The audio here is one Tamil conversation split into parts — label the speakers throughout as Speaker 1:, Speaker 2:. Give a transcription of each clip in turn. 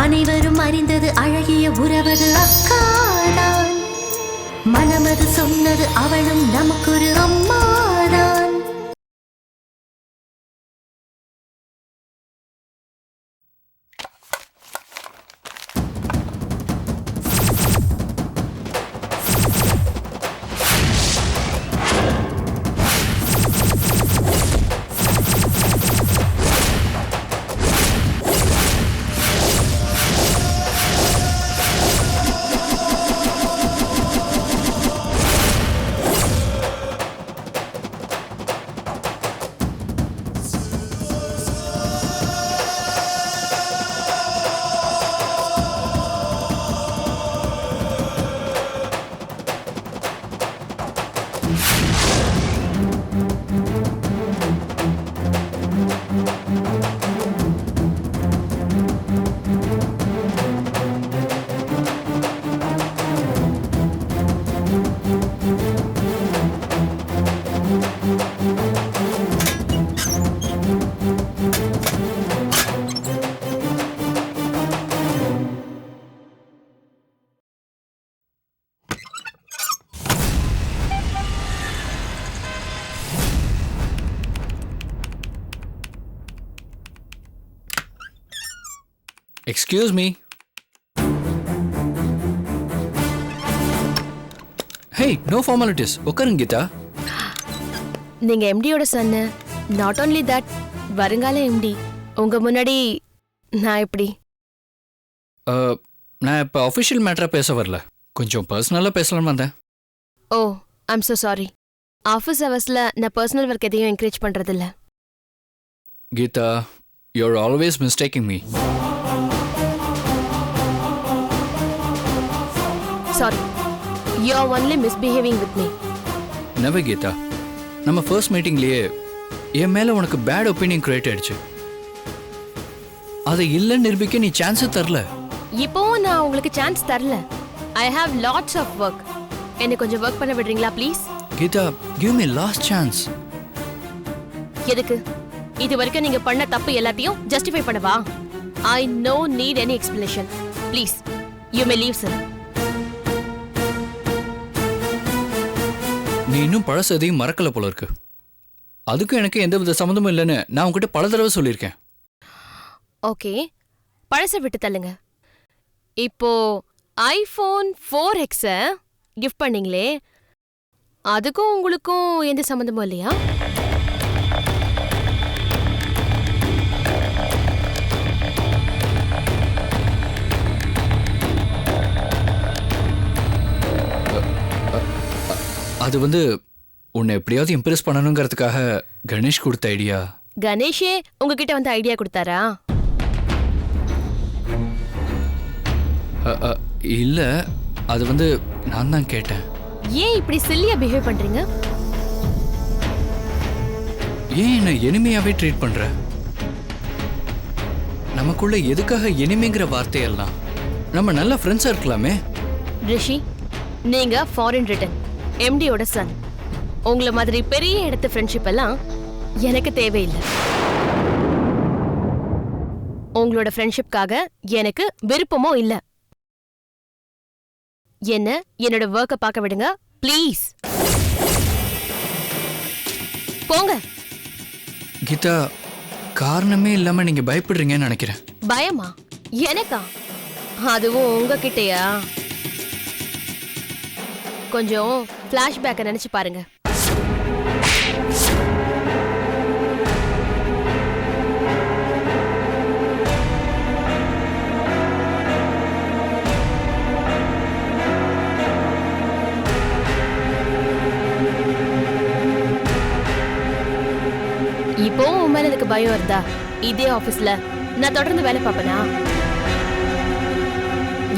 Speaker 1: அனைவரும் அறிந்தது அழகிய உறவது அக்காதான். மனமது சொன்னது அவளும் நமக்கொரு அம்மாதான்.
Speaker 2: Excuse me. Hey, no formalities. உட்காருங்க கீதா.
Speaker 3: நீங்க எம்டியோட சன்னு. நாட் ஓன்லி தட், வருங்கால எம்டி. உங்க முன்னாடி நான் எப்படி?
Speaker 2: நான் இப்போ அஃபிஷியல் மேட்டராக பேச வரல, கொஞ்சம் பர்சனலாக பேசலாம்னு வந்தேன்.
Speaker 3: Oh, I'm so sorry. Office ஹவர்ஸில் நான் பர்சனல் ஒர்க் எதையும் என்கரேஜ் பண்ணுறதில்ல.
Speaker 2: Geetha, you're always mistaking me.
Speaker 3: Sorry, you are only misbehaving with me.
Speaker 2: Never Geetha, நம்ம ஃபர்ஸ்ட் மீட்டிங்லேயே என் மேலே உனக்கு பேட் ஒப்பீனியன் கிரியேட் ஆயிடுச்சு. அதை இல்லைன்னு நிரூபிக்க நீ சான்ஸே தரல.
Speaker 3: இப்போவும் நான் உங்களுக்கு சான்ஸ் தரல. I have lots of work. என்னை கொஞ்சம் ஒர்க் பண்ண விடுறீங்களா please?
Speaker 2: Geetha, give me last chance.
Speaker 3: எதுக்கு? இது வரைக்கும் நீங்க பண்ண தப்பு எல்லாத்தையும் ஜஸ்டிஃபை பண்ணவா? I no need any explanation. Please you may leave sir.
Speaker 2: நீ இன்னும் பழசதையும் மறக்கல போல இருக்கு. அதுக்கும் எனக்கு எந்தவித சம்மந்தமும் இல்லைன்னு நான் உங்ககிட்ட பல தடவை சொல்லியிருக்கேன்.
Speaker 3: ஓகே, பழசை விட்டு தள்ளுங்க. இப்போ ஐஃபோன் 4X கிஃப்ட் பண்ணீங்களே, அதுக்கும் உங்களுக்கும் எந்த சம்மந்தமும் இல்லையா?
Speaker 2: அது வந்து உன்னை எப்படியாவது இம்ப்ரெஸ் பண்ணணுங்கிறதுக்காக கணேஷ் கொடுத்த ஐடியா.
Speaker 3: கணேஷே உங்ககிட்ட வந்து ஐடியா கொடுத்தாரா?
Speaker 2: இல்ல, அது வந்து நான் தான் கேட்டேன்.
Speaker 3: ஏன் இப்படி சில்லியா பிஹேவ் பண்றீங்க?
Speaker 2: ஏன் என்ன எனிமையாவே ட்ரீட் பண்ற? நமக்குள்ள எதுக்காக எனிமைங்கிற வார்த்தையெல்லாம்? நம்ம நல்ல ஃப்ரெண்ட்ஸா இருக்கலாமே.
Speaker 3: ரிஷி, நீங்க ஃபாரின் ரிட்டன் எம்டியோட சன். உங்களை மாதிரி பெரிய இடத்து ஃப்ரெண்ட்ஷிப் எல்லாம் எனக்கு தேவையில்லை. உங்களோட ஃப்ரெண்ட்ஷிப்காக எனக்கு விருப்பமோ இல்ல. என்ன என்னோட ஒர்க்கை பார்க்க விடுங்க ப்ளீஸ். போங்க.
Speaker 2: கீதா, காரணமே இல்லாம நீங்க பயப்படுறீங்கன்னு நினைக்கிறேன்.
Speaker 3: பயமா? எனக்கா? அதுவும் உங்ககிட்டயா? கொஞ்சம் ஃபிளாஷ்பேக்கை நினைச்சு பாருங்க. இப்போ உன் மேல எனக்கு பயம் வருதா? இதே ஆபீஸ்ல நான் தொடர்ந்து வேலை பார்ப்பேனா?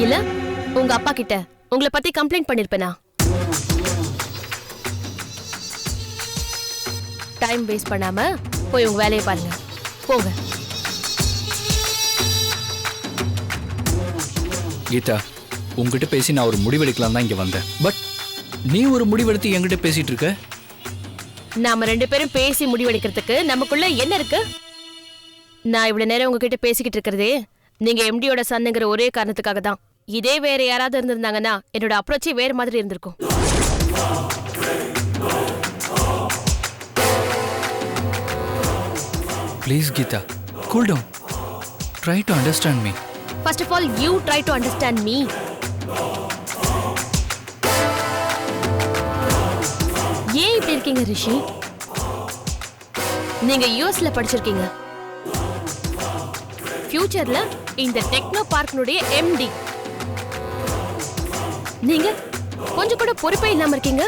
Speaker 3: இல்ல உங்க அப்பா கிட்ட உங்களை பத்தி கம்ப்ளைண்ட் பண்ணிருப்பேனா? டைம் வேஸ்ட் பண்ணாம போய் உங்க வேலையை பாருங்க. போங்க.
Speaker 2: கீதா, உங்ககிட்ட பேசி நான் ஒரு முடிவெடுக்கலாம் தான் இங்க வந்தேன். பட் நீ ஒரு முடிவெடுத்து என்கிட்ட பேசிட்டு இருக்க.
Speaker 3: நாம ரெண்டு பேரும் பேசி முடிவெடுக்கிறதுக்கு நமக்குள்ள என்ன இருக்கு? நான் இவ்வளவு நேரம் உங்ககிட்ட பேசிக்கிட்டு இருக்கிறதே நீங்க எம்டியோட சன்னுங்கிற ஒரே காரணத்துக்காக தான். இதே வேற யாராவது இருந்திருந்தாங்கன்னா என்னோட அப்ரோச்சே வேற மாதிரி இருந்திருக்கும்.
Speaker 2: Please Geetha, cool down. Try to understand me.
Speaker 3: First of all, you try to understand me. ஏன் இப்படி இருக்கீங்க ரிஷி? நீங்க யூஎஸ்ல படிச்சிருக்கீங்க. ஃபியூச்சர்ல இந்த டெக்னோ பார்க்னுடைய எம்டி. நீங்க கொஞ்சம் கூட பொறுப்பே இல்லாம இருக்கீங்க.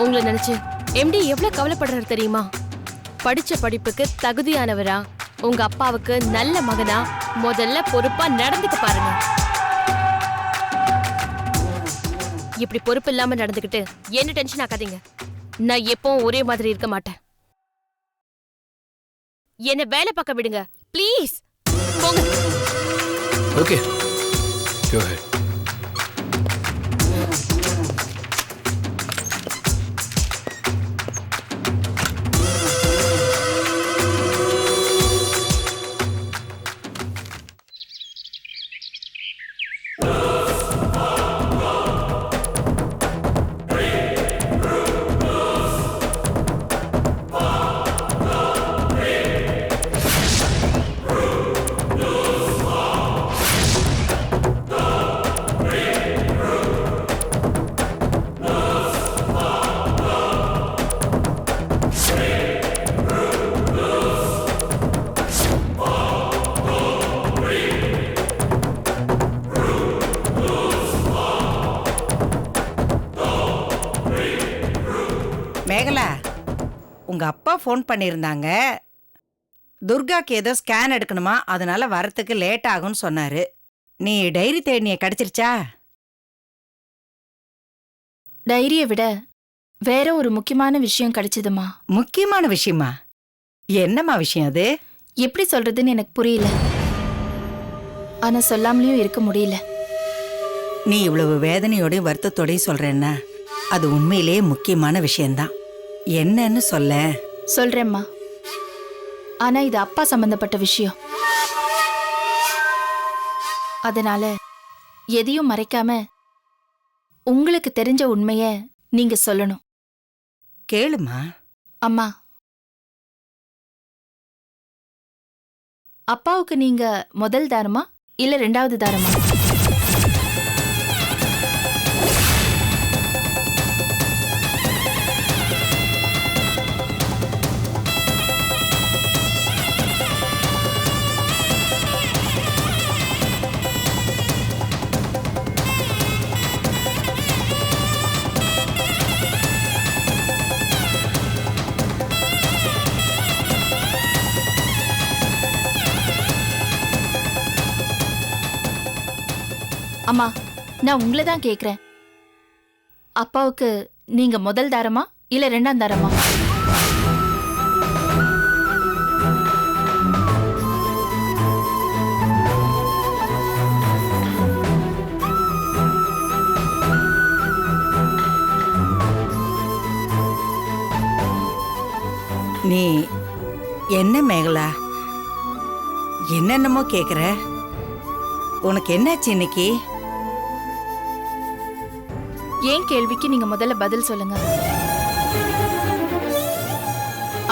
Speaker 3: உங்களை நினைச்சு எம்டி எவ்வளவு கவலைப்படுறாரு தெரியுமா? படிச்ச படிப்புக்கு தகுதியானவரா, உங்க அப்பாவுக்கு நல்ல மகனா, முதல்ல பொறுப்பா நடந்துக்க பாருங்க. இப்படி பொறுப்பு இல்லாம நடந்துக்கிட்டு என்ன டென்ஷன் ஆக்காதீங்க. நான் எப்பவும் ஒரே மாதிரி இருக்க மாட்டேன். என்ன வேலை பார்க்க விடுங்க ப்ளீஸ். போங்க.
Speaker 2: Okay, go ahead.
Speaker 4: மேகலா, உங்க அப்பா ஃபோன் பண்ணியிருந்தாங்க. துர்காக்கு ஏதோ ஸ்கேன் எடுக்கணுமா, அதனால வரத்துக்கு லேட் ஆகும்னு சொன்னாரு. நீ டைரி தேடினிய கிடைச்சிருச்சா?
Speaker 5: டைரியை விட வேற ஒரு முக்கியமான விஷயம் கிடைச்சதுமா.
Speaker 4: முக்கியமான விஷயமா? என்னம்மா விஷயம் அது?
Speaker 5: எப்படி சொல்றதுன்னு எனக்கு புரியல. ஆனா சொல்லாமலேயும் இருக்க முடியல.
Speaker 4: நீ இவ்வளவு வேதனையோடையும் வருத்தத்தோடையும் சொல்றேன்னா அது உண்மையிலேயே முக்கியமான விஷயம்தான். என்னன்னு சொல்ல.
Speaker 5: சொல்றேம்மா, ஆனா இது அப்பா சம்பந்தப்பட்ட விஷயம். அதனால எதையும் மறைக்காம உங்களுக்கு தெரிஞ்ச உண்மைய நீங்க சொல்லணும்.
Speaker 4: கேளுமா.
Speaker 5: அம்மா, அப்பாவுக்கு நீங்க முதல் தாரமா இல்ல ரெண்டாவது தாரமா? அம்மா, நான் உங்களை தான் கேக்குறேன். அப்பாவுக்கு நீங்க முதல் தாரமா இல்ல ரெண்டாம் தாரமா?
Speaker 4: நீ என்ன மேகலா, என்னென்னமோ கேக்குற? உனக்கு என்னாச்சு இன்னைக்கு?
Speaker 5: ஏன் கேள்விக்கு நீங்க முதல்ல பதில் சொல்லுங்க.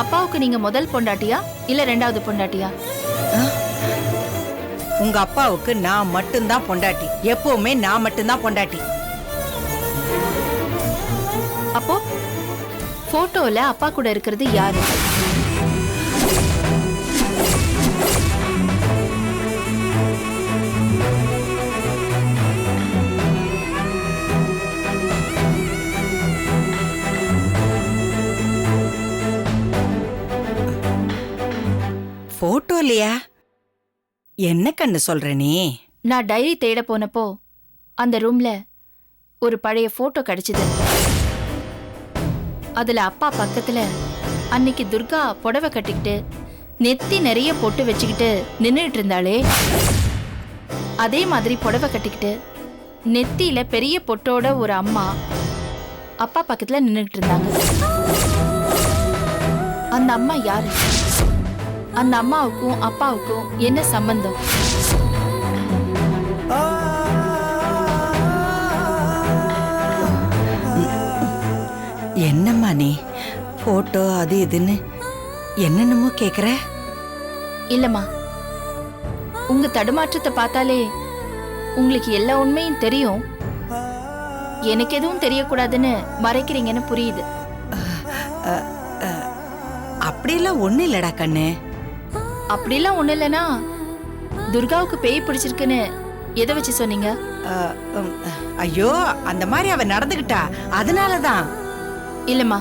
Speaker 5: அப்பாவுக்கு நீங்க முதல் பொண்டாட்டியா இல்ல ரெண்டாவது பொண்டாட்டியா?
Speaker 4: உங்க அப்பாவுக்கு நான் மட்டும்தான் பொண்டாட்டி. எப்பவுமே நான் மட்டும்தான் பொண்டாட்டி.
Speaker 5: அப்போ போட்டோல அப்பா கூட இருக்கிறது யாரு?
Speaker 4: போட்டோ இல்லையா? என்ன கண்ணு சொல்ற நீ?
Speaker 5: நான் டைரி தேட போனப்போ அந்த ரூம்ல ஒரு பழைய போட்டோ கிடைச்சது. அதுல அப்பா பக்கத்துல அன்னைக்கு துர்கா புடவை கட்டிக்கிட்டு நெத்தி நிறைய பொட்டு வச்சுக்கிட்டு நின்னுட்டு இருந்தாளே, அதே மாதிரி புடவை கட்டிக்கிட்டு நெத்தியில பெரிய பொட்டோட ஒரு அம்மா அப்பா பக்கத்துல நின்னுட்டு இருந்தாங்க. அந்த அம்மா யாரு? அந்த அம்மாவுக்கும் அப்பாவுக்கும் என்ன சம்பந்தம்?
Speaker 4: என்னம்மா நீ போட்டோ அது இதுன்னு என்னென்னமோ கேக்குற?
Speaker 5: இல்லம்மா, உங்க தடுமாற்றத்தை பார்த்தாலே உங்களுக்கு எல்லா உண்மையும் தெரியும். எனக்கு எதுவும் தெரியக்கூடாதுன்னு மறைக்கிறீங்கன்னு புரியுது.
Speaker 4: அப்படியெல்லாம் ஒண்ணு இல்லடா கண்ணு.
Speaker 5: அப்படிலாம் ஒண்ணு இல்லைன்னா துர்காவுக்கு பேய் பிடிச்சிருக்குன்னு எதை வச்சு சொன்னீங்க?
Speaker 4: ஐயோ, அந்த மாதிரி அவ நடந்துகிட்டா, அதனாலதான்.
Speaker 5: இல்லம்மா,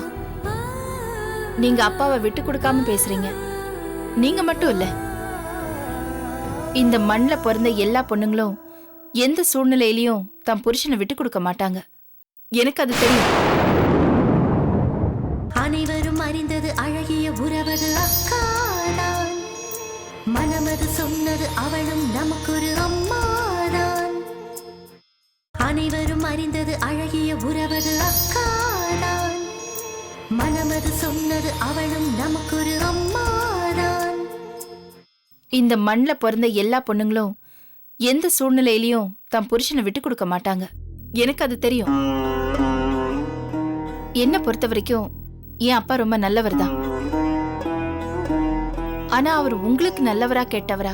Speaker 5: நீங்க அப்பாவை விட்டு கொடுக்காம பேசுறீங்க. நீங்க மட்டும் இல்ல, இந்த மண்ல பிறந்த எல்லா பொண்ணுங்களும் எந்த சூழ்நிலையிலயும் தன் புருஷனை விட்டு கொடுக்க மாட்டாங்க. எனக்கு அது தெரியும்.
Speaker 1: அனைவரும் அறிந்தது அழகிய உறவது அக்காதான். மனமது சொன்னது அவளும் நமக்கொரு அம்மாதான். அனைவரும் அறிந்தது அழகிய உறவது அக்காதான். மனமது சொன்னது அவளும் நமக்கொரு அம்மாதான்.
Speaker 5: இந்த மண்ல பிறந்த எல்லா பொண்ணுங்களும் எந்த சூழ்நிலையிலயும் தன் புருஷனை விட்டு கொடுக்க மாட்டாங்க. எனக்கு அது தெரியும். என்ன பொறுத்த வரைக்கும் என் அப்பா ரொம்ப நல்லவர் தான். ஆனா அவர் உங்களுக்கு நல்லவரா கெட்டவரா,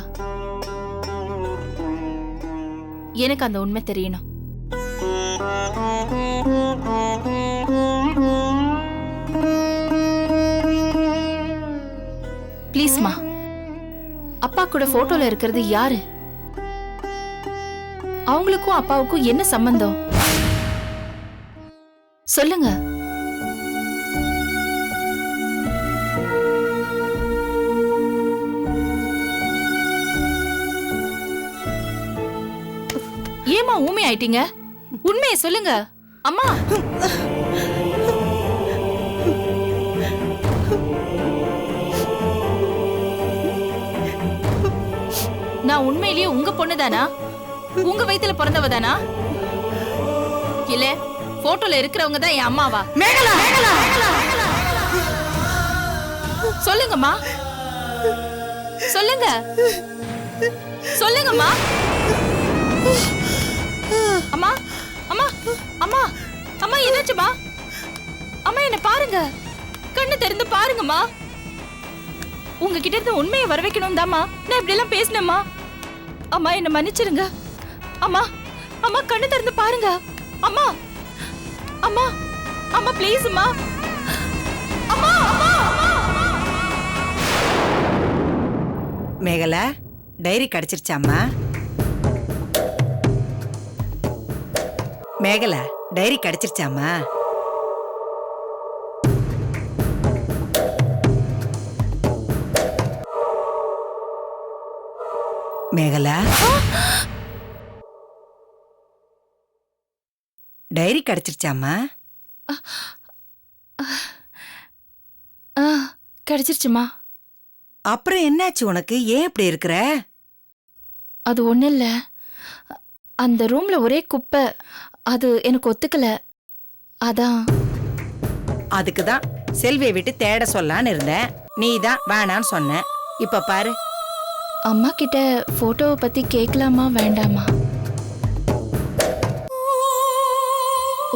Speaker 5: எனக்கு அந்த உண்மை தெரியணும். ப்ளீஸ்மா, அப்பா கூட போட்டோல இருக்கிறது யாரு? அவங்களுக்கும் அப்பாவுக்கும் என்ன சம்பந்தம்? சொல்லுங்க. ஏமா ஊமை ஆயிட்டீங்க? உண்மையை சொல்லுங்க அம்மா. நான் உண்மையிலேயே உங்க பொண்ணுதானா? உங்க வயித்துல பிறந்தவதானா? இல்ல போட்டோல இருக்கிறவங்க தான் என் அம்மாவா?
Speaker 4: மேகலா,
Speaker 5: சொல்லுங்கம்மா, சொல்லுங்க, சொல்லுங்கம்மா. அம்மா, அம்மா, அம்மா, அம்மா, என்னாச்சுமா? அம்மா, என்ன பாருங்க, கண்ணு திறந்து பாருங்கம்மா. உங்ககிட்ட இருந்து உண்மையை வர வைக்கணும் தாம்மா நான் இப்படி எல்லாம் பேசினேம்மா. அம்மா, என்ன மன்னிச்சிருங்க. அம்மா, அம்மா, கண்ணு திறந்து பாருங்க. அம்மா, அம்மா, அம்மா, ப்ளீஸ் அம்மா. அம்மா, அம்மா,
Speaker 4: மேகலா, டைரி கிடைச்சிருச்சாம்மா? மேகலா, டைரி கிடைச்சிருச்சாம்மா? மேகலா, டைரி கிடைச்சிருச்சாம்மா?
Speaker 5: கிடைச்சிருச்சுமா.
Speaker 4: அப்புறம் என்னாச்சு உனக்கு? ஏன் இப்படி இருக்கிற?
Speaker 5: அது ஒண்ணும் இல்ல, அந்த ரூம்ல ஒரே குப்பை, அது எனக்கு ஒத்துக்கல, அதான்.
Speaker 4: அதுக்குதான் செல்வியை விட்டு தேட சொல்லான்னு இருந்தேன். நீ தான் வேணான்னு சொன்ன. இப்ப பாரு.
Speaker 5: அம்மா கிட்ட போட்டோவை பத்தி கேட்கலாமா வேண்டாமா?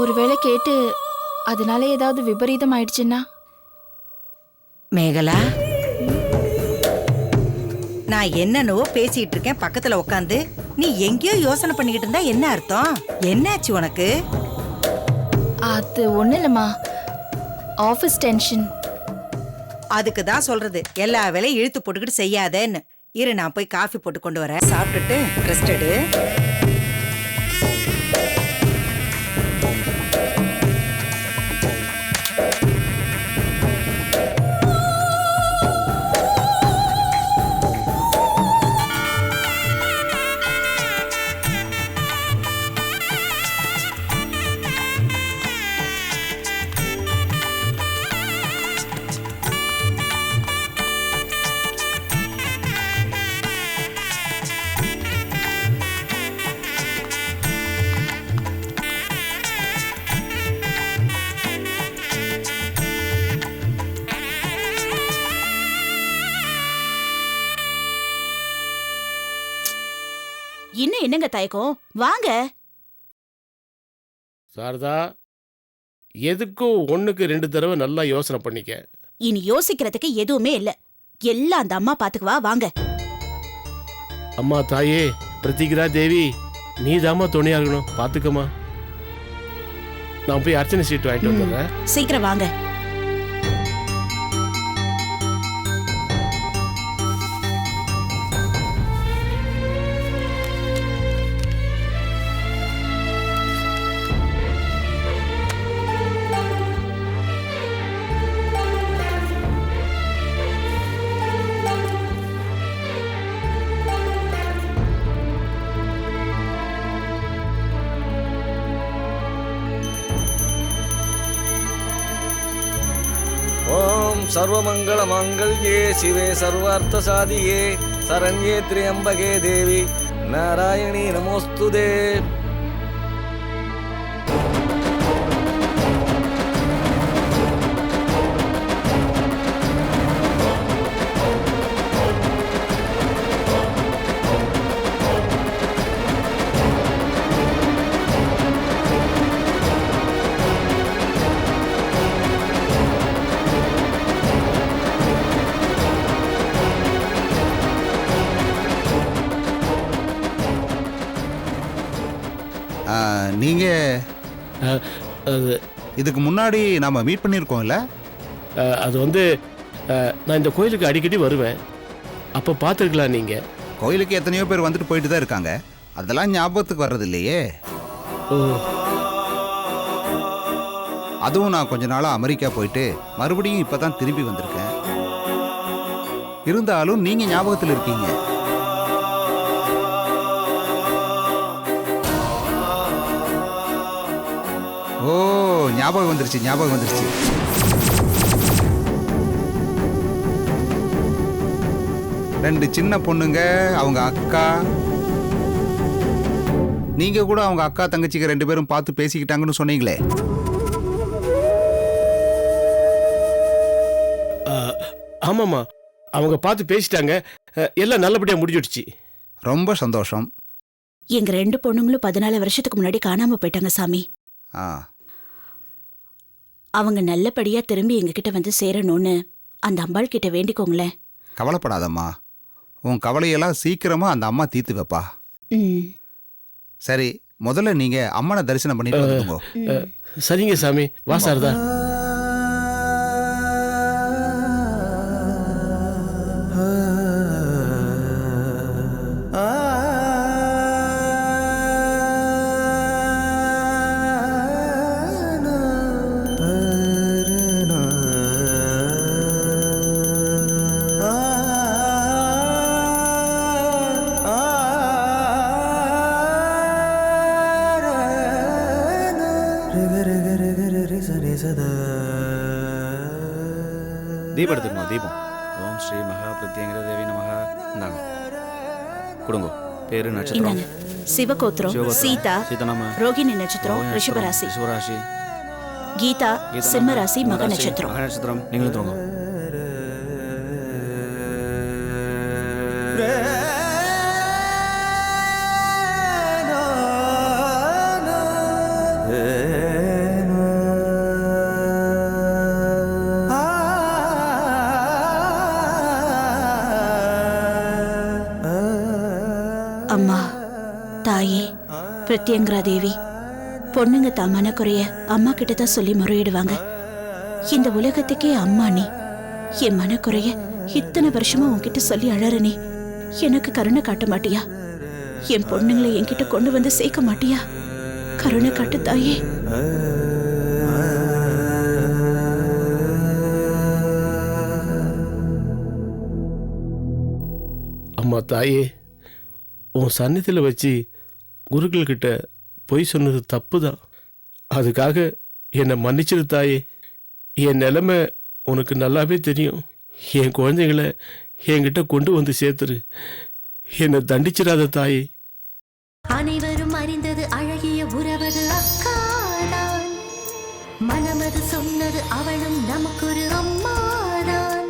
Speaker 5: ஒருவேளை கேட்டு அதனால ஏதாவது விபரீதம் ஆயிடுச்சுன்னா?
Speaker 4: மேகலா, நான் என்னன்னவோ பேசிட்டு இருக்கேன் பக்கத்துல உட்காந்து, நீ எங்கேயோ யோசனை பண்ணிக்கிட்டு இருந்தா என்ன அர்த்தம்? என்னாச்சு உனக்கு?
Speaker 5: அது ஒண்ணு இல்லம்மா, ஆபீஸ் டென்ஷன்.
Speaker 4: அதுக்கு தான் சொல்றது, எல்லா வேலையும் இழுத்து போட்டுக்கிட்டு செய்யாதேன்னு. இரு, நான் போய் காஃபி போட்டு கொண்டு வரேன். சாப்பிட்டுட்டு ரெஸ்ட் எடு.
Speaker 6: இன்னும் என்னங்க தயக்கம், வாங்க.
Speaker 7: சாரதா, எதுக்கும் 1க்கு 2 தடவை நல்லா யோசனை பண்ணிக்க.
Speaker 6: இனி யோசிக்கிறதுக்கு எதுவுமே இல்ல, எல்லாம் அந்த அம்மா பாத்துக்குவா, வாங்க.
Speaker 7: அம்மா தாயே பிரதிகிரா தேவி, நீ தாம்மா துணையா இருக்கணும், பாத்துக்கம்மா. நான் போய் அர்ச்சனை சீட்டு வாங்கிட்டு வந்துடுறேன்.
Speaker 6: சீக்கிரம் வாங்க.
Speaker 8: ओम सर्वमंगल मांगल्ये शिवे सर्वार्थ साधिये शरण्ये त्र्यंबके देवी नारायणी नमोस्तुते.
Speaker 9: நீங்க
Speaker 7: அது
Speaker 9: இதுக்கு முன்னாடி நாம மீட் பண்ணியிருக்கோம்ல?
Speaker 7: அது வந்து நான் இந்த கோயிலுக்கு அடிக்கடி வருவேன், அப்போ பார்த்துருக்கலாம். நீங்க
Speaker 9: கோயிலுக்கு எத்தனையோ பேர் வந்துட்டு போயிட்டு தான் இருக்காங்க, அதெல்லாம் ஞாபகத்துக்கு வர்றது இல்லையே.
Speaker 7: ஓ,
Speaker 9: அதுவும் நான் கொஞ்ச நாளாக அமெரிக்கா போயிட்டு மறுபடியும் இப்போ தான் திரும்பி வந்திருக்கேன். இருந்தாலும் நீங்கள் ஞாபகத்தில் இருக்கீங்க. ஓ, ஞாபகம் வந்துருச்சு, ஞாபகம் வந்துருச்சு. ரெண்டு சின்ன பொண்ணுங்க, அவங்க அக்கா. நீங்க கூட அவங்க அக்கா தங்கச்சிக்கு 2 பேரும் பார்த்து பேசிக்கிட்டாங்கன்னு சொன்னீங்களே.
Speaker 7: ஆமாம்மா, அவங்க பார்த்து பேசிட்டாங்க, எல்லாம் நல்லபடியாக முடிஞ்சிடுச்சு.
Speaker 9: ரொம்ப சந்தோஷம்.
Speaker 6: எங்க 2 பொண்ணுங்களும் 14 வருஷத்துக்கு முன்னாடி காணாம போயிட்டாங்க சாமி.
Speaker 9: ஆ,
Speaker 6: அவங்க நல்லபடியா திரும்பி எங்ககிட்ட வந்து சேரணும்னு அந்த அம்பாள் கிட்ட வேண்டிக்கோங்களேன்.
Speaker 9: கவலைப்படாதம்மா, உன் கவலையெல்லாம் சீக்கிரமா அந்த அம்மா தீர்த்து வைப்பா.
Speaker 6: ம்.
Speaker 9: சரி, முதல்ல நீங்க அம்மனை தரிசனம் பண்ணிட்டு வந்துங்க.
Speaker 7: சரிங்க சாமி, வா சாரதா.
Speaker 10: தீபம் எடுத்துக்கணும், தீபம். ஓம் ஸ்ரீ மகா பிரத்யங்கிர தேவி நமக. இந்தாங்க கொடுங்க. பேரு நட்சத்திரம்
Speaker 6: இந்தாங்க. சிவகோத்திரம், சீதா,
Speaker 10: சீதநாம,
Speaker 6: ரோகிணி நட்சத்திரம், ரிஷபராசி.
Speaker 10: ரிஷபராசி.
Speaker 6: கீதா, சிம்மராசி, மக நட்சத்திரம்.
Speaker 10: மக நட்சத்திரம். நீங்களும் தூங்க.
Speaker 6: அம்மா, தாயே, பிரத்யங்கரா தேவி, பொண்ணுங்க தான் மனக்குறைய அம்மா கிட்ட தான் சொல்லி முறையிடுவாங்க. இந்த உலகத்துக்கே அம்மா நீ. என் மனக்குறைய இத்தனை வருஷமா உன்கிட்ட சொல்லி அழறனே, எனக்கு கருணை காட்ட மாட்டியா? என் பொண்ணுங்களை என்கிட்ட கொண்டு வந்து சேர்க்க மாட்டியா? கருணை காட்டு தாயே.
Speaker 7: அம்மா தாயே, உன் சந்நிதியில் வச்சு குருக்கள்கிட்ட பொய் சொன்னது தப்பு தான். அதுக்காக என்னை மன்னிச்சிரு தாயே. என் நிலைமை உனக்கு நல்லாவே தெரியும். என் குழந்தைகளை என்கிட்ட கொண்டு வந்து சேர்த்துரு. என்னை தண்டிச்சிடாத தாயே.
Speaker 1: அனைவரும் அறிந்தது அழகிய உறவது அக்காதான். மனமது சொன்னது அவளும் நமக்கொரு அம்மாதான்.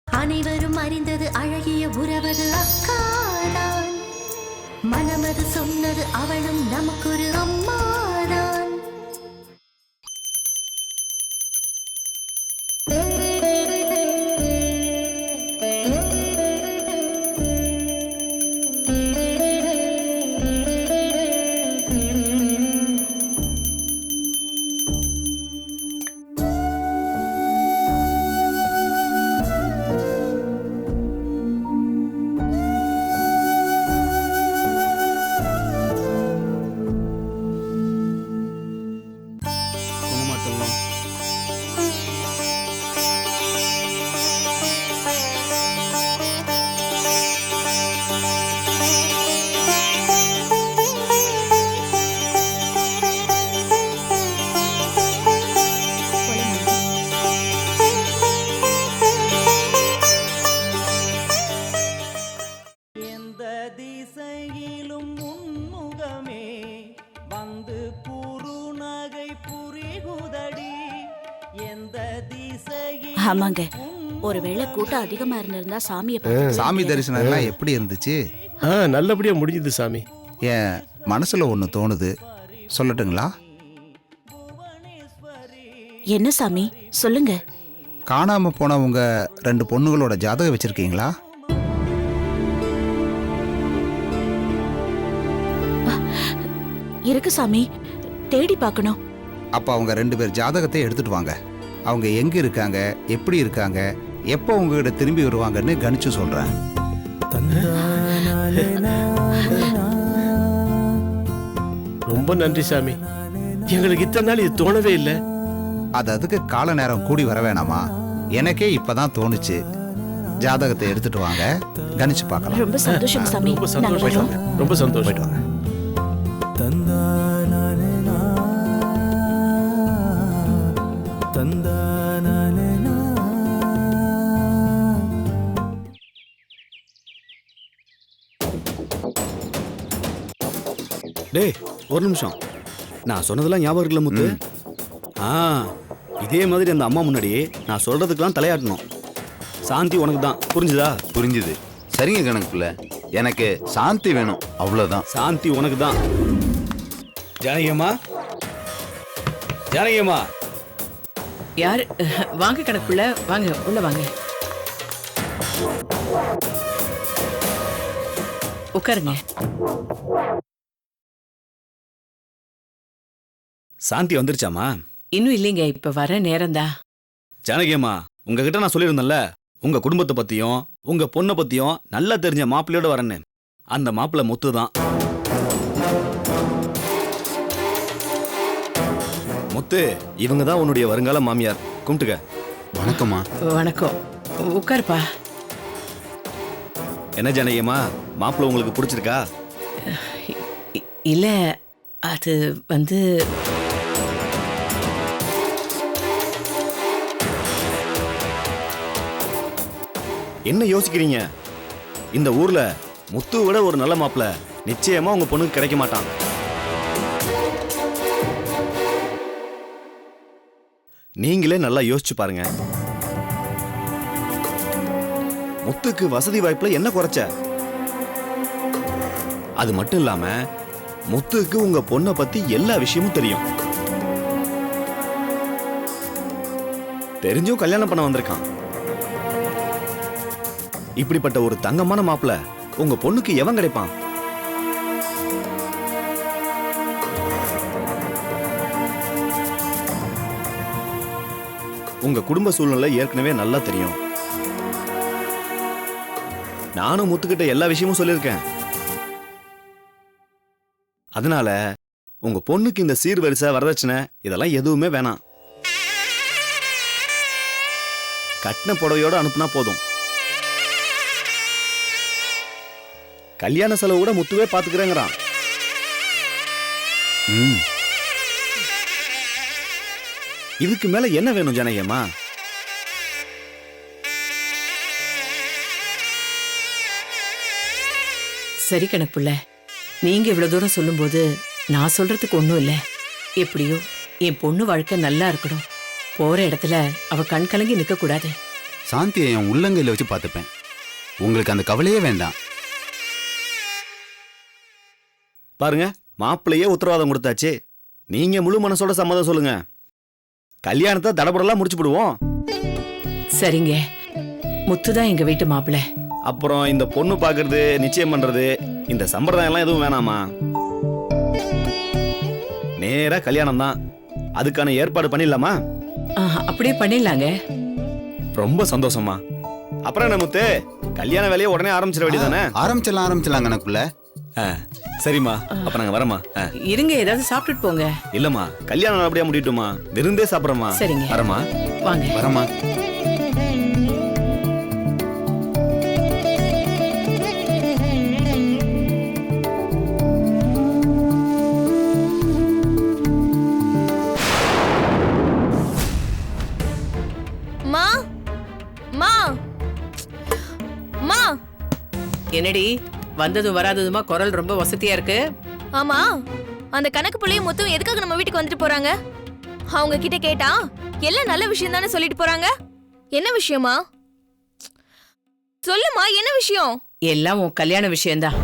Speaker 1: அனைவரும் அறிந்தது அழகிய உறவது அக்காதான். மனமது சொன்னது அவளும் நமக்கொரு அம்மாதான்.
Speaker 6: ஆமாங்க, ஒருவேளை கூட்டம் அதிகமா இருந்திருந்தா சாமியை
Speaker 9: சாமி தரிசனம் எல்லாம் எப்படி இருந்துச்சு?
Speaker 7: நல்லபடியா முடிஞ்சது சாமி.
Speaker 9: என் மனசுல ஒன்று தோணுது, சொல்லட்டுங்களா?
Speaker 6: என்ன சாமி சொல்லுங்க.
Speaker 9: காணாம போன உங்க 2 பொண்ணுகளோட ஜாதகம் வச்சிருக்கீங்களா?
Speaker 6: இருக்கு சாமி, தேடி பார்க்கணும்.
Speaker 9: அப்ப அவங்க 2 பேர் ஜாதகத்தை எடுத்துட்டு வாங்க. அவங்க எங்க இருக்காங்க, எப்படி இருக்காங்க, எப்போ உங்ககிட்ட திரும்பி வருவாங்கன்னு கணிச்சு சொல்றேன்.
Speaker 7: ரொம்ப நன்றி சாமி. எங்களுக்கு இத்தனை நாள் இது தோணவே இல்லை.
Speaker 9: அதுக்கு கால நேரம் கூடி வர வேணாமா? எனக்கே இப்பதான் தோணுச்சு. ஜாதகத்தை எடுத்துட்டு வாங்க, கணிச்சு பார்க்கலாம்.
Speaker 6: ரொம்ப சந்தோஷம் சாமி.
Speaker 7: ரொம்ப சந்தோஷம். ரொம்ப சந்தோஷம்.
Speaker 9: போயிட்டு வாங்க.
Speaker 10: டேய், ஒரு நிமிஷம். நான் சொன்னதெல்லாம் ஞாபகம் இருக்குல்ல முத்து? இதே மாதிரி அந்த அம்மா முன்னாடி நான் சொல்றதுக்கெல்லாம் தலையாட்டணும். சாந்தி உனக்கு தான், புரிஞ்சுதா?
Speaker 11: புரிஞ்சுது. சரிங்க கணக்குல, எனக்கு சாந்தி வேணும், அவ்வளவுதான்.
Speaker 10: சாந்தி உனக்கு தான். ஜானகியம்மா, ஜானகியம்மா.
Speaker 12: யார்? வாங்க கணக்குள்ள, வாங்க உள்ள வாங்க, உட்காருங்க.
Speaker 10: சாந்தி வந்துருச்சாமா?
Speaker 12: இன்னும் இல்லைங்க, இப்ப வர நேரம்தா.
Speaker 10: ஜானகியம்மா, உங்ககிட்ட நான் சொல்லியிருந்தேன்ல, உங்க குடும்பத்தை பத்தியும் உங்க பொண்ணை பத்தியும் நல்லா தெரிஞ்ச மாப்பிள்ளையோட வரேன்னு. அந்த மாப்பிள்ளை முத்து தான். முத்து, இவங்க தான் உன்னுடைய வருங்கால மாமியார். கும்பிட்டுக்க.
Speaker 11: வணக்கம்மா.
Speaker 12: வணக்கம், உட்காருப்பா.
Speaker 10: என்ன ஜானகியம்மா, மாப்பிள்ளை உங்களுக்கு பிடிச்சிருக்கா?
Speaker 12: இல்ல, அது வந்து
Speaker 10: என்ன யோசிக்கிறீங்க? இந்த ஊர்ல முத்து விட ஒரு நல்ல மாப்பிள்ளை நிச்சயமா உங்க பொண்ணுக்கு கிடைக்க மாட்டான். நீங்களே நல்லா யோசிச்சு பாருங்க. முத்துக்கு வசதி வாய்ப்புல என்ன குறைச்ச? அது மட்டும் இல்லாம முத்துக்கு உங்க பொண்ணை பத்தி எல்லா விஷயமும் தெரியும். தெரிஞ்சும் கல்யாணம் பண்ண வந்திருக்கான். இப்படிப்பட்ட ஒரு தங்கமான மாப்பிள்ளை உங்க பொண்ணுக்கு எவன் கிடைப்பான்? உங்க குடும்ப சூழ்நிலை ஏற்கனவே நல்லா தெரியும். நானும் முத்துக்கிட்ட எல்லா விஷயமும் சொல்லியிருக்கேன். அதனால உங்க பொண்ணுக்கு இந்த சீர்வரிசை, வரதட்சணை இதெல்லாம் எதுவுமே வேணாம். கட்டின புடவையோட அனுப்புனா போதும். கல்யாண செலவு கூட முத்துவே பாத்துக்கிறேங்கிறான். இதுக்கு மேல என்ன வேணும் ஜானகியம்மா?
Speaker 12: சரி கணக்குள்ள, நீங்க இவ்வளவு தூரம் சொல்லும்போது நான் சொல்றதுக்கு ஒண்ணும் இல்ல. எப்படியோ என் பொண்ணு வாழ்க்கை நல்லா இருக்கணும். போற இடத்துல அவ கண் கலங்கி நிக்க கூடாது.
Speaker 11: சாந்தியை என் உள்ளங்கையில வச்சு பார்த்துப்பேன். உங்களுக்கு அந்த கவலையே வேண்டாம்.
Speaker 10: பாருங்க, மாப்பிள்ளையே உத்தரவாதம் கொடுத்தாச்சு. நீங்க முழு மனசோட சம்மதம் சொல்லுங்க. கல்யாணத்தை தடபடலாம் முடிச்சுடுவோம்.
Speaker 12: சரிங்க, முத்து தான் எங்க வீட்டு மாப்பிள்ளை.
Speaker 10: அப்புறம் இந்த பொண்ணு பார்க்கறது, நிச்சயம் பண்றது, இந்த சம்பிரதாயம் எல்லாம் எதுவும் வேணாமா? நேரா கல்யாணம் தான். அதுக்கான ஏற்பாடு பண்ணிடலாமா?
Speaker 12: அப்படியே பண்ணிடலாங்க.
Speaker 10: ரொம்ப சந்தோஷமா. அப்புறம் என்ன முத்து, கல்யாண வேலையை உடனே ஆரம்பிச்சிட வேண்டியதானே?
Speaker 9: ஆரம்பிச்சிடலாம் கணக்குள்ள.
Speaker 10: சரிம்மா, அப்ப நாங்க வரமா?
Speaker 12: இருங்க, ஏதாவது சாப்பிட்டுட்டு போங்க.
Speaker 10: இல்லம்மா, கல்யாணம் அப்படியே முடியட்டுமா? விருந்தே சாப்பிட்றோமா?
Speaker 12: சரிங்க.
Speaker 10: வரமா?
Speaker 12: வாங்க.
Speaker 9: வரமா?
Speaker 3: மா மா மா
Speaker 12: என்னடி வந்ததும் வராததுமா குரல் ரொம்ப வசதியா இருக்கு?
Speaker 3: ஆமா, அந்த கணக்கு புள்ளையும் முத்தும் எதுக்காக நம்ம வீட்டுக்கு வந்துட்டு போறாங்க? அவங்க கிட்ட கேட்டா எல்லாம் நல்ல விஷயம் தானே சொல்லிட்டு போறாங்க. என்ன விஷயமா? சொல்லுமா, என்ன விஷயம்?
Speaker 12: எல்லாம் உன் கல்யாண விஷயம்தான்.